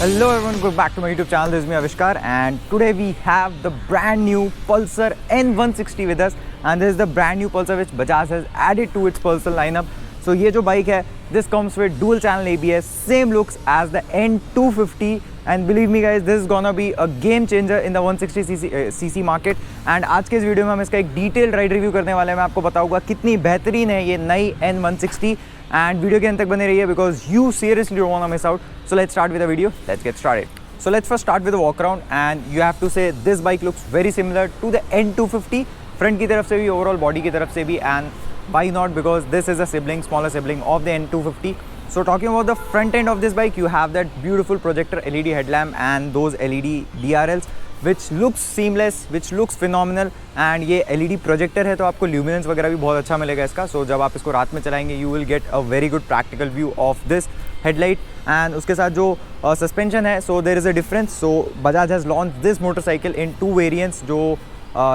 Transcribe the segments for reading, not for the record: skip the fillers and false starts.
Hello everyone, go back to my YouTube channel. This is me Avishkar, and today we have the brand new Pulsar N160 with us, and this is the brand new Pulsar which Bajaj has added to its Pulsar lineup. So ये जो bike है, this comes with dual channel ABS, same looks as the N250, and believe me guys, this is gonna be a game changer in the 160cc market. And आज के इस video में हम इसका एक डिटेल्ड राइड रिव्यू करने वाले हैं. मैं आपको बताऊंगा कितनी बेहतरीन है ये नई N160, and वीडियो के अंत तक बने रहिए because you seriously don't wanna miss out. So let's start with the video. Let's get started. So let's first start with the walk around, and you have to say this bike looks very similar to the N250. Front की तरफ से भी, overall body की तरफ से भी, and why not, because this is a sibling, smaller sibling of the N250. So talking about the front end of this bike, you have that beautiful projector LED headlamp and those LED DRLs which looks seamless, which looks phenomenal. and ये LED projector है तो आपको luminance वगैरह भी बहुत अच्छा मिलेगा इसका. so जब आप इसको रात में चलाएंगे you will get a very good practical view of this headlight. and उसके साथ जो suspension है, so there is a difference. so Bajaj has launched this motorcycle in two variants जो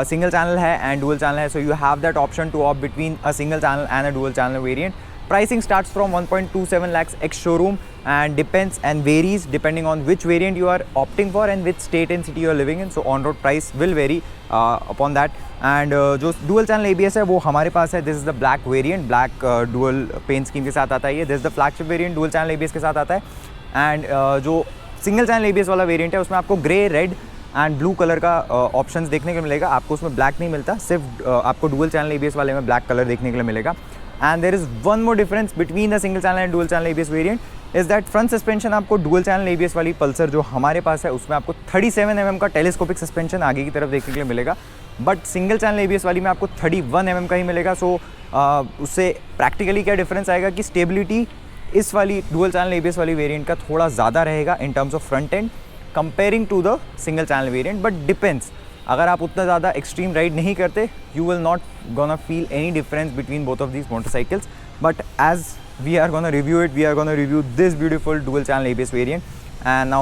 single channel है and dual channel है. so you have that option to opt between a single channel and a dual channel variant. Pricing starts from 1.27 lakhs ex showroom and depends and varies depending on which variant you are opting for and which state and city you are living in. so on road price will vary upon that. and जो dual channel ABS है वो हमारे पास है. this is the black variant, black dual paint scheme के साथ आता है ये. this is the flagship variant, dual channel ABS के साथ आता है. and जो single channel ABS वाला variant है उसमें आपको grey, red and blue colour का ऑप्शंस देखने को मिलेगा. आपको उसमें ब्लैक नहीं मिलता, सिर्फ आपको डुअल चैनल ABS वाले में ब्लैक कलर देखने के लिए मिलेगा. And there is one more difference between the single channel and dual channel ABS variant is that front suspension आपको डुअल चैनल ABS वाली पल्सर जो हमारे पास है उसमें आपको 37 mm का टेलीस्कोपिक सस्पेंशन आगे की तरफ देखने के लिए मिलेगा. बट सिंगल चैनल ABS वाली में आपको 31 mm का ही मिलेगा. सो उससे प्रैक्टिकली क्या डिफरेंस आएगा कि स्टेबिलिटी इस वाली डुअल चैनल ABS वाली वेरिएंट का थोड़ा ज़्यादा रहेगा in terms of front end comparing to the single channel variant. But depends, अगर आप उतना ज़्यादा एक्सट्रीम राइड नहीं करते you will not gonna feel any difference between both of these motorcycles. But as we are gonna review it, we are gonna review this beautiful dual channel ABS variant. and now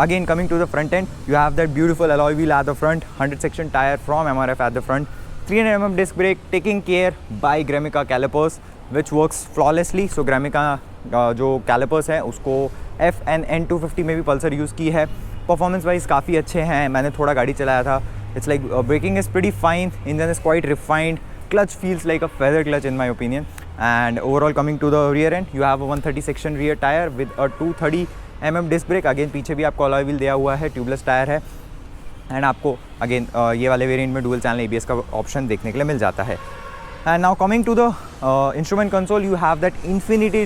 again coming to the front end, you have that beautiful alloy wheel at the front, 100 section tire from MRF at the front, 300 mm disc brake taken care by Gramica calipers which works flawlessly. so Gramica जो calipers है उसको F and N250 में भी Pulsar use की है. Performance wise काफ़ी अच्छे हैं, मैंने थोड़ा गाड़ी चलाया था. It's like braking is pretty fine, engine is quite refined, clutch feels like a feather clutch in my opinion. And overall coming to the rear end, you have a 130 section rear tyre with a 230 mm disc brake. Again पीछे भी आपको alloy wheel दिया हुआ है, tubeless tyre है. And आपको again ये वाले वेरिएंट में डुअल चैनल ABS का ऑप्शन देखने के लिए मिल जाता है. And now coming to the instrument console, you have that Infinity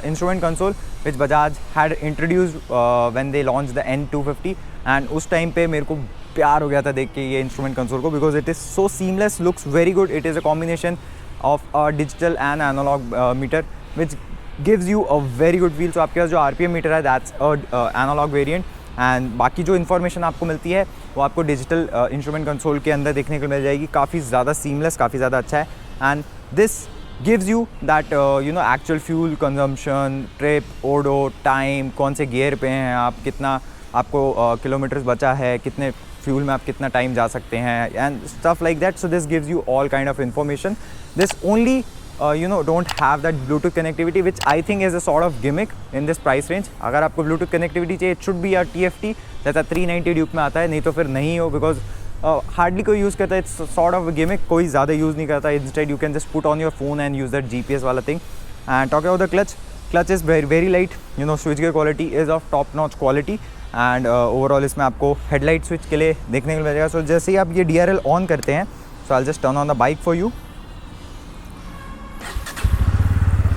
instrument console which Bajaj had introduced when they launched the N250. and उस टाइम पे मेरे को प्यार हो गया था देख के ये इंस्ट्रूमेंट कंसोल को, because it is so seamless, looks very good. It is a combination of a digital and analog meter which gives you a very good feel. so आपके पास जो RPM मीटर है that's a analog variant, and बाकी जो information आपको मिलती है वो आपको डिजिटल इंस्ट्रूमेंट कंसोल के अंदर देखने को मिल जाएगी. काफ़ी ज़्यादा सीमलेस, काफ़ी ज़्यादा अच्छा है. And this gives you that you know actual fuel consumption, trip, odo, time, कौन से गियर पे हैं आप, कितना आपको किलोमीटर्स बचा है, कितने फ्यूल में आप कितना टाइम जा सकते हैं, and stuff like that. So this gives you all kind of information. This only don't have that Bluetooth connectivity which I think is a sort of gimmick in this price range. अगर आपको Bluetooth connectivity चाहिए, it should be a TFT जैसा 390 Duke में आता है, नहीं तो फिर नहीं हो, because hardly कोई यूज़ करता है. it's sort of a gimmick, कोई ज़्यादा यूज़ नहीं करता. instead you can just put on your phone and use that GPS वाला thing. and talking about the clutch is very light. switch gear quality is of top notch quality. and overall इसमें आपको headlight switch के लिए देखने को मिल जाएगा. so जैसे ही आप ये DRL ऑन करते हैं, so I'll just turn on the bike for you.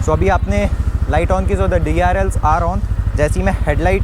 सो अभी आपने लाइट ऑन की, so the DRLs are on. जैसे ही मैं हेडलाइट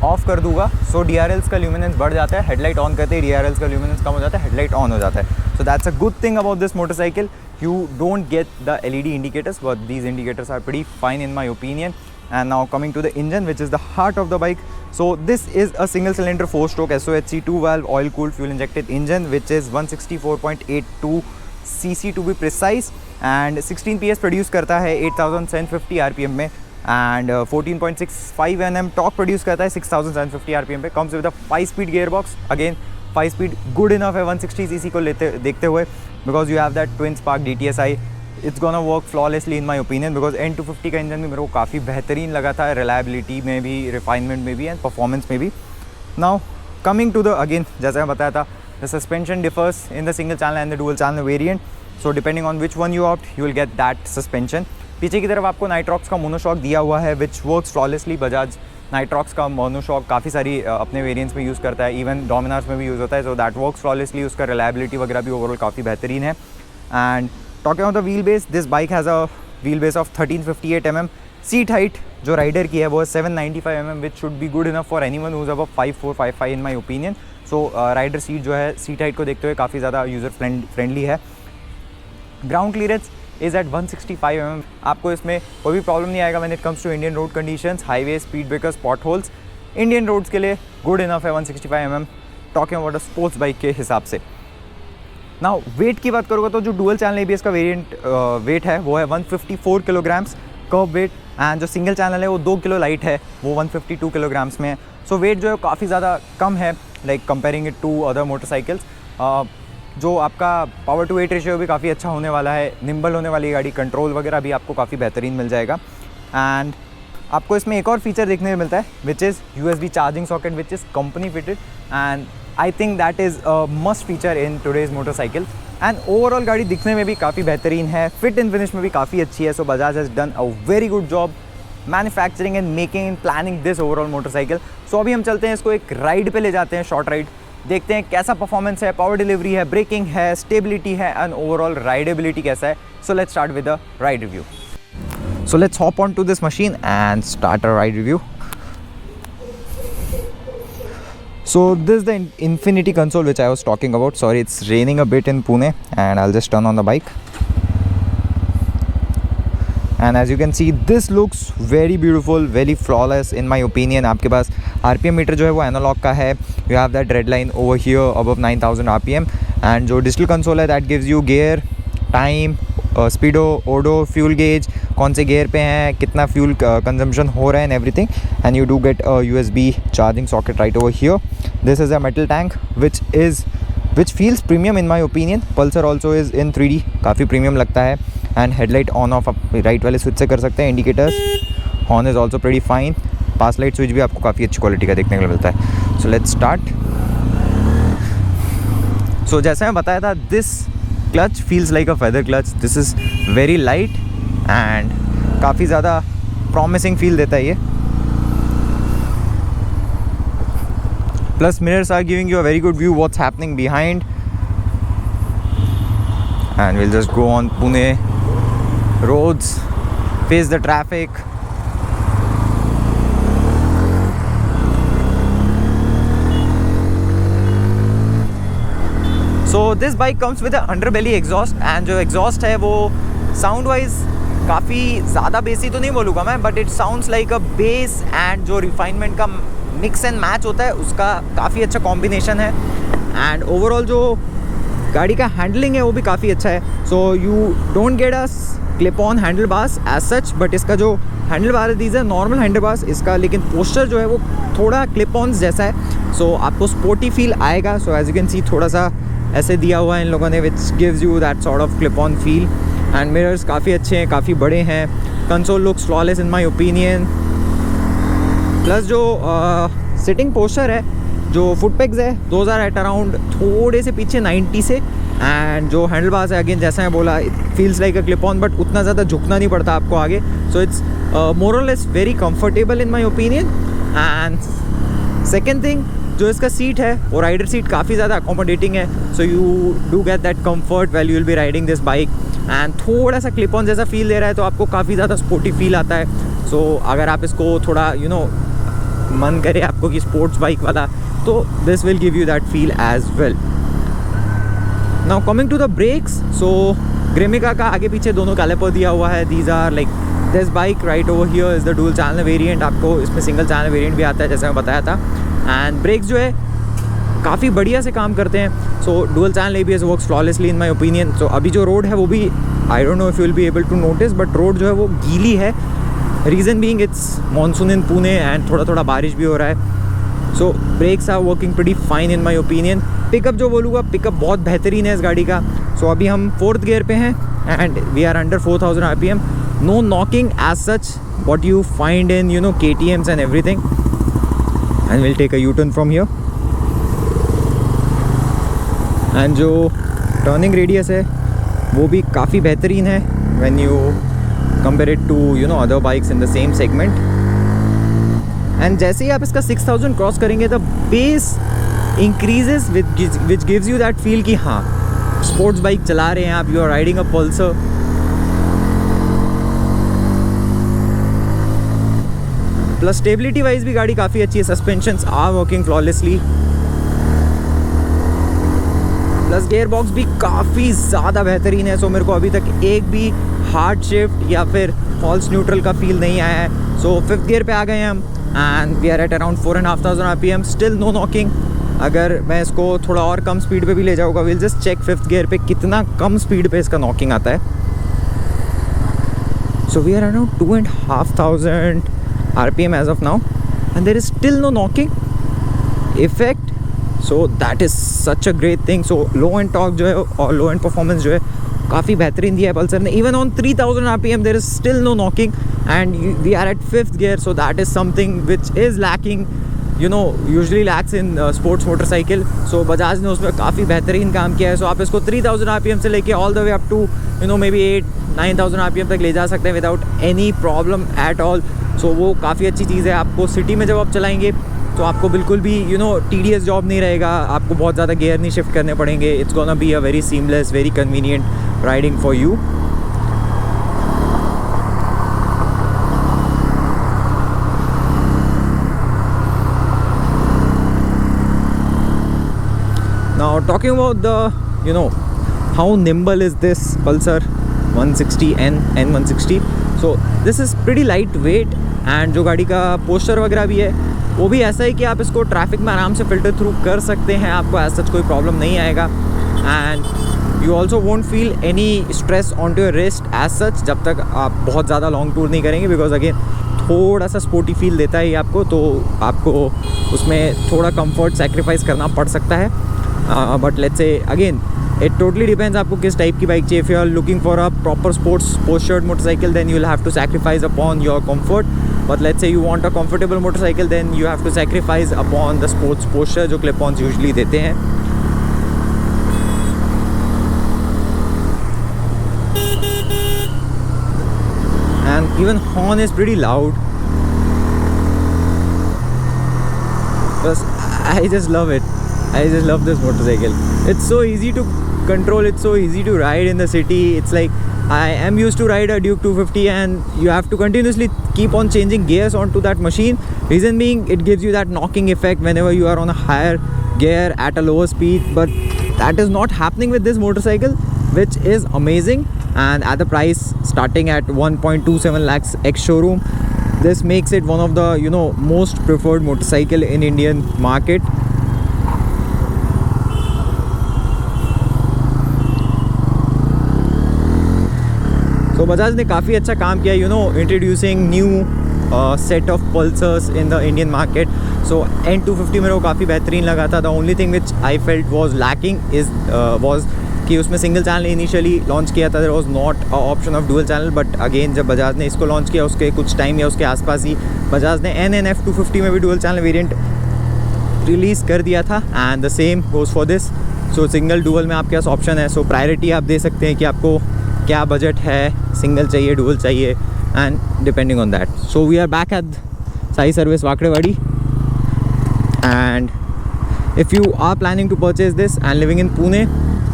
ऑफ कर दूंगा सो DRLs का ल्यूमिनेंस बढ़ जाता है. हेडलाइट ऑन करते ही DRLs का ल्यूमिनेंस कम हो जाता है, हेडलाइट ऑन हो जाता है. So that's a good thing about this motorcycle. You don't get the LED indicators, but these indicators are pretty fine in my opinion. And now coming to the engine which is the heart of the bike. So this is a single cylinder 4-stroke SOHC 2-valve oil cooled fuel injected engine which is 164.82 cc to be precise, and 16 PS produce करता है 8750 RPM में, and 14.65 Nm torque produce करता है 6750 RPM पे. Comes with a 5-speed gear box. Again 5 speed good enough है 160cc को देखते हुए, because you have that twin spark DTSI it's gonna work flawlessly in my opinion, because N250 का engine भी मेरे को काफ़ी बेहतरीन लगा था, रिलायबिलिटी में भी, रिफाइनमेंट में भी एंड परफॉर्मेंस में भी. Now coming to the again, जैसे मैं बताया था, the suspension differs in the single channel and the dual channel variant. So depending on which one you opt you will get that suspension. पीछे की तरफ आपको नाइट्रॉक्स का मोनोशॉक दिया हुआ है which works flawlessly. Bajaj Nitrox का मोनोशॉक काफ़ी सारी अपने वेरिएंट्स में यूज़ करता है, इवन डोमिनार्स में भी यूज़ होता है. So that works flawlessly. उसका रिलायबिलिटी वगैरह भी ओवरऑल काफ़ी बेहतरीन है. And talking of the wheel base, this bike has a wheel base of 1358 mm. Seat height जो राइडर की है वो 795 mm, which should be good enough for anyone who is above 5455 in my opinion. So rider seat जो है seat height को देखते हुए काफ़ी ज़्यादा यूज़र फ्रेंडली है. Ground clearance is at 165 mm. आपको इसमें कोई भी प्रॉब्लम नहीं आएगा when it comes to Indian road conditions, highway, speed breakers, pot holes. Indian roads के लिए गुड इनफ है 165 mm, talking about a sports bike के हिसाब से. नाउ वेट की बात करोगे तो जो डुअल चैनल ABS का वेरिएंट वेट है वो है 154 किलोग्राम्स कर्व वेट, एंड जो सिंगल चैनल है वो 2 किलो लाइट है, वो 152 किलोग्राम्स में है. सो वेट जो है काफ़ी ज़्यादा कम है, like comparing it to other motorcycles. जो आपका पावर टू वेट रेशियो भी काफ़ी अच्छा होने वाला है, निम्बल होने वाली गाड़ी, कंट्रोल वगैरह भी आपको काफ़ी बेहतरीन मिल जाएगा. एंड आपको इसमें एक और फीचर देखने को मिलता है which is USB charging socket which is company fitted, and I think that is a must feature in today's motorcycle. And overall गाड़ी दिखने में भी काफ़ी बेहतरीन है, फिट एंड फिनिश में भी काफ़ी अच्छी है. So Bajaj has done a very good job manufacturing and making and planning this overall motorcycle. So अभी हम चलते हैं, इसको एक राइड पे ले जाते हैं, शॉर्ट राइड, देखते हैं कैसा परफॉर्मेंस है, पावर डिलीवरी है, ब्रेकिंग है, स्टेबिलिटी है एंड ओवरऑल राइडेबिलिटी कैसा है. So let's start with the ride review. So let's hop on to this machine and start a ride review. So this is the Infinity console which I was talking about. Sorry, it's raining a bit in Pune and I'll just turn on the bike. And as you can see, this looks very beautiful, very flawless in my opinion. आपके पास RPM metre जो है वो analogue का है. You have that red line over here above 9000 RPM. And जो digital console है that gives you gear, time, speedo, odo, fuel gauge, कौन से गियर पे हैं, कितना फ्यूल कंजम्पशन हो रहा है and everything. And you do get a USB charging socket right over here. This is a metal tank which feels premium in my opinion. Pulsar also is in 3D, काफ़ी premium लगता है. And headlight on off आप right वाले switch से कर सकते हैं. Indicators, horn is also pretty fine. Pass light switch भी आपको काफ़ी अच्छी क्वालिटी का देखने को मिलता है. So let's start. सो जैसे मैं बताया था, this clutch feels like a feather clutch. This is very light and काफ़ी ज़्यादा promising feel देता है ये. Plus mirrors are giving you a very good view what's happening behind. And we'll just go on Pune roads, face the traffic. So this bike comes with a underbelly exhaust, and जो exhaust है वो sound wise काफ़ी ज़्यादा बेसी तो नहीं बोलूँगा मैं, but it sounds like a bass and जो refinement का mix and match होता है उसका काफ़ी अच्छा combination है. and overall जो गाड़ी का handling है वो भी काफ़ी अच्छा है. so you don't get a clip on handlebars as such, but इसका जो handlebar है these are normal handlebars इसका, लेकिन posture जो है वो थोड़ा clip on जैसा है. so आपको sporty feel आएगा. so as you can see थोड़ा सा ऐसे दिया हुआ है इन लोगों ने which gives you that sort of clip on feel. and mirrors काफ़ी अच्छे हैं, काफ़ी बड़े हैं. console looks flawless in my opinion. plus जो sitting posture है, जो foot pegs है those are at around थोड़े से पीछे 90 से. and जो handlebars है अगेन जैसा मैं बोला it feels like a clip on, but उतना ज़्यादा झुकना नहीं पड़ता आपको आगे. so it's more or less very comfortable in my opinion. and second thing, जो इसका सीट है वो राइडर सीट काफ़ी ज़्यादा अकोमोडेटिंग है. So you do get that comfort when you will B riding this bike. And थोड़ा सा clip on जैसा फील दे रहा है तो आपको काफ़ी ज़्यादा स्पोर्टी फील आता है. सो अगर आप इसको थोड़ा मन करे आपको कि स्पोर्ट्स बाइक वाला, तो this will give you that feel as well. Now coming to the brakes. So ग्रेमिका का आगे पीछे दोनों कैलिपर दिया हुआ है. These are like this bike right over here is the dual channel variant. आपको इसमें सिंगल चैनल वेरिएंट भी आता है जैसे मैं बताया था. एंड ब्रेक्स जो है काफ़ी बढ़िया से काम करते हैं. So dual channel ABS works flawlessly in my opinion. So अभी जो रोड है वो भी I don't know if you will be able to notice, but road जो है वो गीली है. Reason being it's monsoon in Pune and थोड़ा थोड़ा बारिश भी हो रहा है. So brakes are working pretty fine in my opinion. Pickup जो बोलूँगा, पिकअप बहुत बेहतरीन है इस गाड़ी का. सो अभी हम 4th गियर पे हैं and we are under 4000 rpm. No knocking as such what you find in KTMs and everything. And we'll take a U-turn from here. And जो टर्निंग रेडियस है वो भी काफ़ी बेहतरीन है when you compare it to other bikes in the same segment. And जैसे ही आप इसका 6000 क्रॉस करेंगे the pace increases which gives you that feel कि हाँ स्पोर्ट्स बाइक चला रहे हैं आप, you are riding a Pulsar. Plus stability wise भी गाड़ी काफ़ी अच्छी है, suspensions are working flawlessly. Plus gear box भी काफ़ी ज़्यादा बेहतरीन है. सो मेरे को अभी तक एक भी हार्ड शिफ्ट या फिर फॉल्स न्यूट्रल का फील नहीं आया है. सो 5th गियर पे आ गए हैं हम and we are at around 4500 rpm. Still no knocking. अगर मैं इसको थोड़ा और कम स्पीड पे भी ले जाऊँगा, will just check 5th gear पे कितना कम स्पीड पे इसका नॉकिंग आता है. So we are around 2500 rpm as of now and there is still no knocking effect. So that is such a great thing. So low end torque जो है और low end performance जो है काफ़ी बेहतरीन दिया है पल्सर ने. Even on 3000 rpm there is still no knocking and we are at 5th gear. So that is something which is lacking, usually lacks in sports motorcycle. So Bajaj ने उसमें काफ़ी बेहतरीन काम किया है. So आप इसको 3000 rpm से लेके all the way up to maybe 8-9000 rpm तक ले जा सकते हैं without any problem at all. सो वो काफ़ी अच्छी चीज़ है. आपको सिटी में जब आप चलाएंगे तो आपको बिल्कुल भी टीडियस जॉब नहीं रहेगा. आपको बहुत ज़्यादा गियर नहीं शिफ्ट करने पड़ेंगे. It's gonna be a very seamless, very convenient riding for you. Now talking about the how nimble is this Pulsar 160N N160. So this is pretty lightweight and जो गाड़ी का पोस्चर वगैरह भी है वो भी ऐसा है कि आप इसको ट्रैफिक में आराम से फिल्टर थ्रू कर सकते हैं. आपको ऐसा सच कोई प्रॉब्लम नहीं आएगा. And you also won't feel any stress on to your wrist as such जब तक आप बहुत ज़्यादा लॉन्ग टूर नहीं करेंगे. बिकॉज अगेन थोड़ा सा स्पोर्टी फील देता है ये आपको, तो आपको उसमें थोड़ा कंफर्ट सेक्रीफाइस करना पड़ सकता है. But let's say again it totally depends आपको किस टाइप की बाइक चाहिए. if you are looking for a proper sports postured motorcycle then you'll have to sacrifice upon your comfort. but let's say you want a comfortable motorcycle then you have to sacrifice upon the sports posture जो clip-ons usually देते हैं. and even horn is pretty loud. Plus I just love it. I just love this motorcycle. It's so easy to control, it's so easy to ride in the city. It's like I am used to ride a Duke 250 and you have to continuously keep on changing gears onto that machine. Reason being it gives you that knocking effect whenever you are on a higher gear at a lower speed. But that is not happening with this motorcycle, which is amazing. And at the price starting at 1.27 lakhs ex showroom, this makes it one of the most preferred motorcycle in Indian market. तो बजाज ने काफ़ी अच्छा काम किया introducing new set of Pulsars in the Indian market. So N250 मेरे को काफ़ी बेहतरीन लगा था. The only thing which I felt was lacking is was कि उसमें सिंगल चैनल इनिशियली लॉन्च किया था. There was not a option of dual channel. But again जब बजाज ने इसको लॉन्च किया उसके कुछ टाइम या उसके आसपास ही बजाज ने NNF 250 में भी डुअल चैनल वेरिएंट रिलीज़ कर दिया था. And the same goes for this. So single dual में आपके पास ऑप्शन है. सो प्रायोरिटी आप दे सकते हैं कि आपको क्या बजट है, सिंगल चाहिए, डुअल चाहिए, and depending on that. So we are back at Sai service Wakdewadi. And if you are planning to purchase this and living in Pune,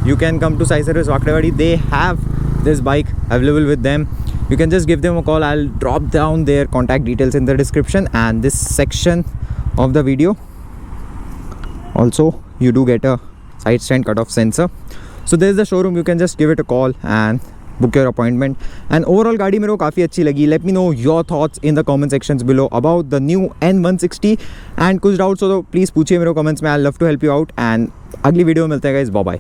you can come to Sai Service Wakrewadi. They have this bike available with them. You can just give them a call. I'll drop down their contact details in the description and this section of the video. Also you do get a side stand cutoff sensor. So there's the showroom. You can just give it a call and book your appointment. And overall गाड़ी मेरे को काफ़ी अच्छी लगी. Let me know your thoughts in the comment sections below about the new N160. And कुछ doubts हो तो please पूछिए मेरे को कमेंट्स में. I'll love to help you out. And अगली वीडियो में मिलते हैं guys. Bye bye.